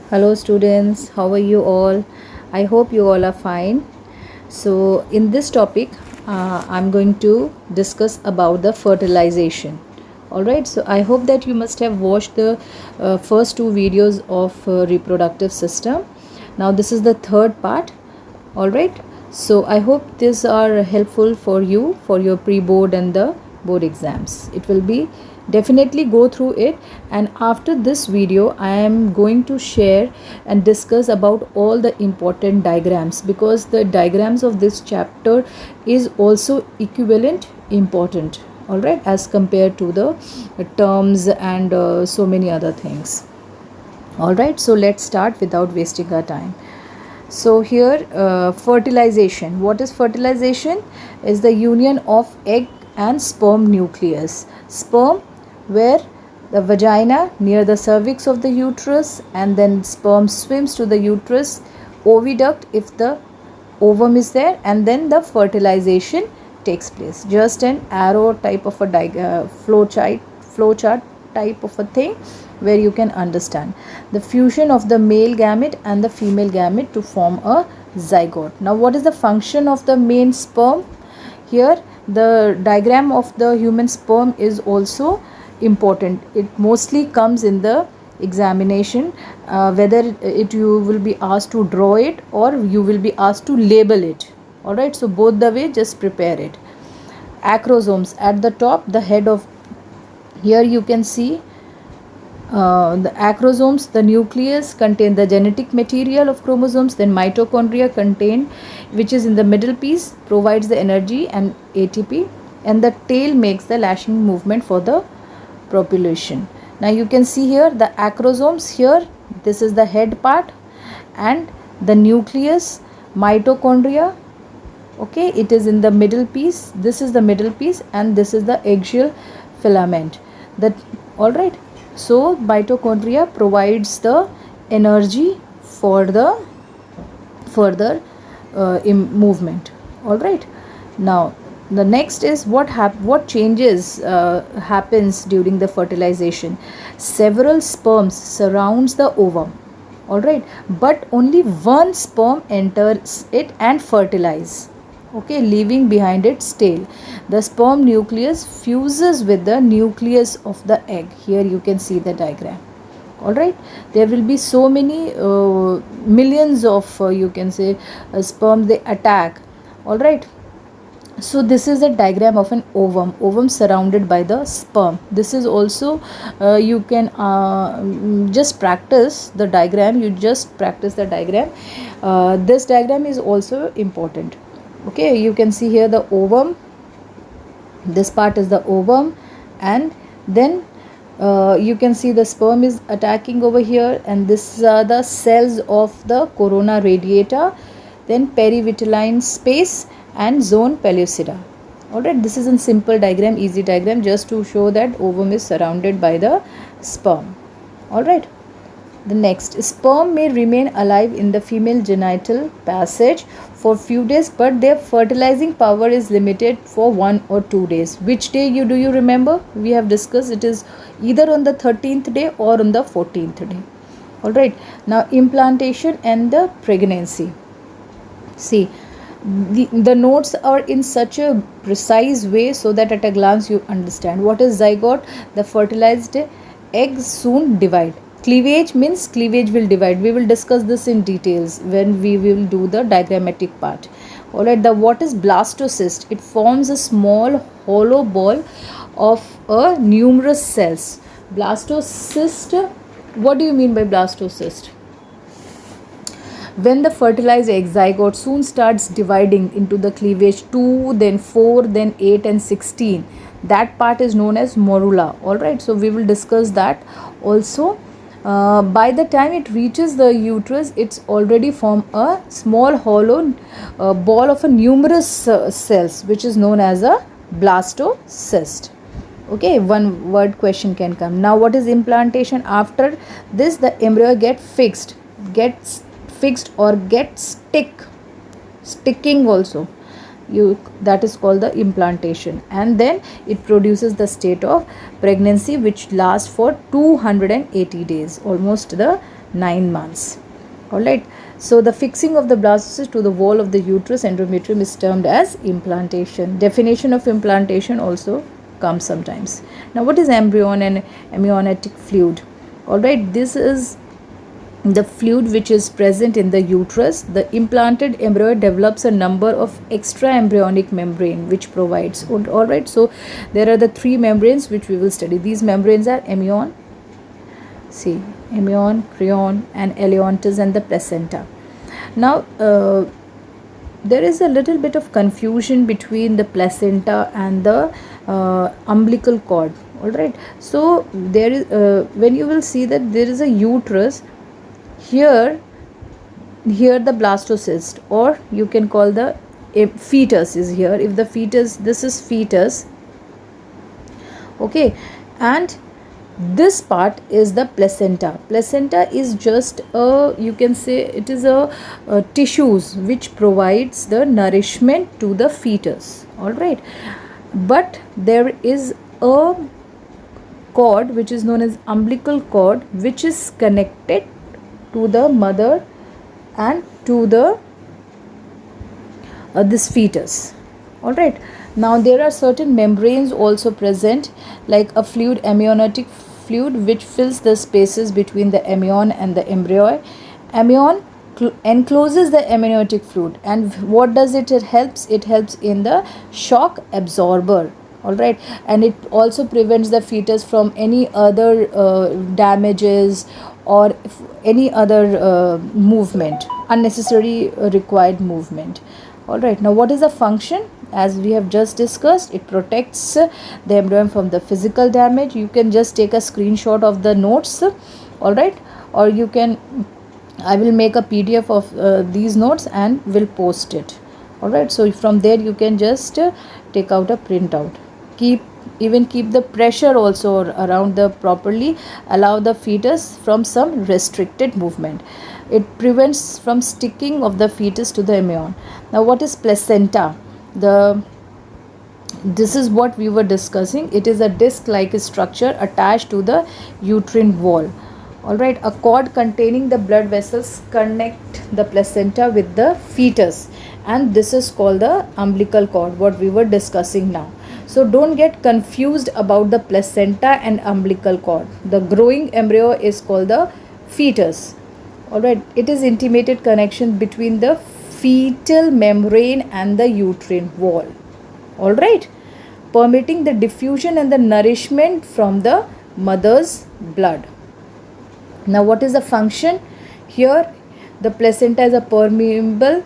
Hello students, how are you all? I hope you all are fine. So in this topic, I'm going to discuss about the fertilization. Alright, so I hope that you must have watched the first two videos of reproductive system. Now this is the third part. Alright, so I hope these are helpful for you for your pre-board and the board exams. It will be definitely go through it, and after this video I am going to share and discuss about all the important diagrams, because the diagrams of this chapter is also equivalent important, all right, as compared to the terms and so many other things. All right, so let's start without wasting our time. So here fertilization. What is fertilization? Is the union of egg and sperm nucleus. Sperm where the vagina near the cervix of the uterus, and then sperm swims to the uterus, oviduct if the ovum is there, and then the fertilization takes place. Just an arrow type of a flow chart type of a thing where you can understand the fusion of the male gamete and the female gamete to form a zygote. Now what is the function of the main sperm? Here the diagram of the human sperm is also important. It mostly comes in the examination, whether you will be asked to draw it or you will be asked to label it. All right, so both the way, just prepare it. Acrosomes at the top, the head of, here you can see the acrosomes. The nucleus contain the genetic material of chromosomes, then mitochondria contain, which is in the middle piece, provides the energy and ATP, and the tail makes the lashing movement for the propulsion. Now you can see here the acrosomes. Here this is the head part and the nucleus, mitochondria, okay, it is in the middle piece. This is the middle piece and this is the axial filament. That, all right, so mitochondria provides the energy for the further movement. All right, now the next is what changes happens during the fertilization. Several sperms surrounds the ovum, all right, but only one sperm enters it and fertilize, okay, leaving behind its tail. The sperm nucleus fuses with the nucleus of the egg. Here you can see the diagram. All right, there will be so many millions of you can say sperm they attack. All right, so this is a diagram of an ovum surrounded by the sperm. This is also you can just practice the diagram. You just practice the diagram. This diagram is also important. Okay, you can see here the ovum. This part is the ovum, and then you can see the sperm is attacking over here, and this are the cells of the corona radiata, then perivitelline space and zone pellucida. Alright, this is a simple diagram, easy diagram, just to show that ovum is surrounded by the sperm. Alright, the next, sperm may remain alive in the female genital passage for few days, but their fertilizing power is limited for 1 or 2 days. Which day do you remember? We have discussed it is either on the 13th day or on the 14th day. Alright, now implantation and the pregnancy. See, the notes are in such a precise way so that at a glance you understand. What is zygote? The fertilized eggs soon divide. Cleavage means cleavage will divide. We will discuss this in details when we will do the diagrammatic part. Alright, what is blastocyst? It forms a small hollow ball of numerous cells. Blastocyst, what do you mean by blastocyst? When the fertilized egg zygote soon starts dividing into the cleavage 2, then 4, then 8 and 16. That part is known as morula. Alright, so we will discuss that also. By the time it reaches the uterus, it's already formed a small hollow ball of a numerous cells, which is known as a blastocyst. Okay, one word question can come. Now what is implantation? After this, the embryo gets fixed or gets sticking also, that is called the implantation, and then it produces the state of pregnancy, which lasts for 280 days, almost the 9 months. Alright, so the fixing of the blastocyst to the wall of the uterus endometrium is termed as implantation. Definition of implantation also comes sometimes. Now, what is embryon and amniotic fluid? Alright, this is the fluid which is present in the uterus. The implanted embryo develops a number of extra embryonic membrane which provides. Alright, so there are the three membranes which we will study. These membranes are amnion, amnion, chorion and eleontis and the placenta. Now there is a little bit of confusion between the placenta and the umbilical cord. Alright, so there is when you will see that there is a uterus, here the blastocyst, or you can call the fetus is here. If the fetus, this is fetus, okay, and this part is the placenta. Placenta is just a, you can say it is a tissues which provides the nourishment to the fetus. All right, but there is a cord which is known as umbilical cord, which is connected to the mother and to the this fetus. All right, now there are certain membranes also present, like a fluid, amniotic fluid, which fills the spaces between the amnion and the embryo. Amnion encloses the amniotic fluid, and what does it? It helps in the shock absorber. All right, and it also prevents the fetus from any other damages or any other movement, unnecessary required movement. All right, now what is the function? As we have just discussed, it protects the embryo from the physical damage. You can just take a screenshot of the notes. All right, or you can, I will make a PDF of these notes and will post it. All right, so from there you can just take out a printout. Keep the pressure also around the properly, allow the fetus from some restricted movement. It prevents from sticking of the fetus to the amnion. Now, what is placenta? This is what we were discussing. It is a disc-like structure attached to the uterine wall. All right, a cord containing the blood vessels connect the placenta with the fetus, and this is called the umbilical cord, what we were discussing now. So don't get confused about the placenta and umbilical cord. The growing embryo is called the fetus. All right, it is intimated connection between the fetal membrane and the uterine wall. All right, permitting the diffusion and the nourishment from the mother's blood. Now, what is the function? Here, the placenta is a permeable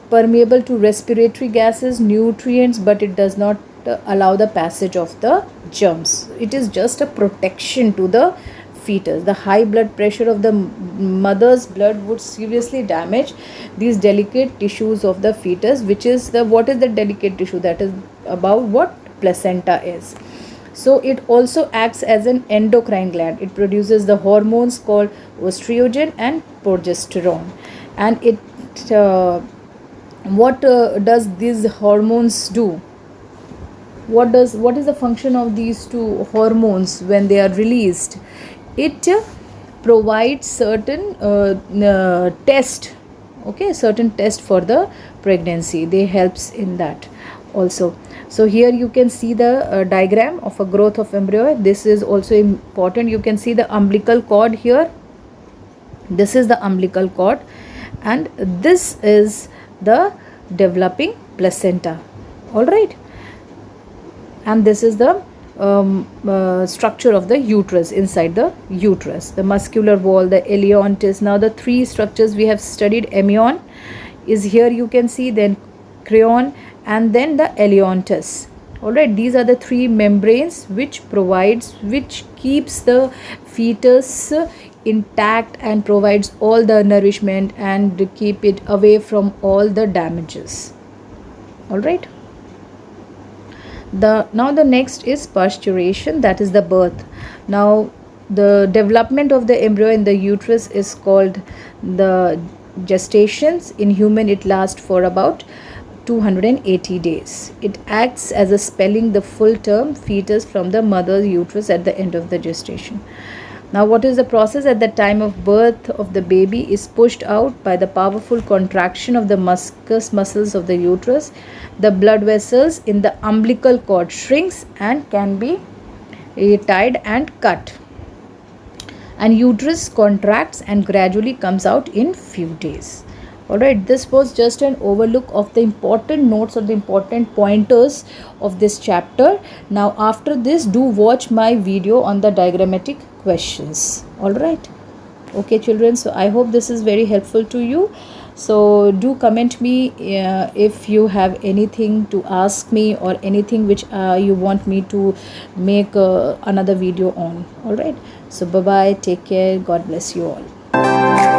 to respiratory gases, nutrients, but it does not allow the passage of the germs. It is just a protection to the fetus. The high blood pressure of the mother's blood would seriously damage these delicate tissues of the fetus, which is the, what is the delicate tissue? That is about what placenta is. So it also acts as an endocrine gland. It produces the hormones called estrogen and progesterone, and it what does these hormones do? What is the function of these two hormones when they are released? It provides certain test, okay, certain test for the pregnancy. They helps in that also. So here you can see the diagram of a growth of embryo. This is also important. You can see the umbilical cord here. This is the umbilical cord, and this is the developing placenta. All right, and this is the structure of the uterus, inside the uterus, the muscular wall, the eleontis. Now the three structures we have studied, amnion is here, you can see, then chorion, and then the eleontis. All right, these are the three membranes which keeps the fetus intact and provides all the nourishment and keep it away from all the damages. All right, now the next is pasteurization, that is the birth. Now the development of the embryo in the uterus is called the gestations. In human it lasts for about 280 days. It acts as a expelling the full term fetus from the mother's uterus at the end of the gestation. Now, what is the process? At the time of birth of the baby is pushed out by the powerful contraction of the muscles of the uterus. The blood vessels in the umbilical cord shrinks and can be tied and cut, and uterus contracts and gradually comes out in few days. Alright, this was just an overlook of the important notes or the important pointers of this chapter. Now after this, do watch my video on the diagrammatic questions. Alright, okay children, so I hope this is very helpful to you. So do comment me if you have anything to ask me or anything which you want me to make another video on. Alright, so bye bye, take care, God bless you all.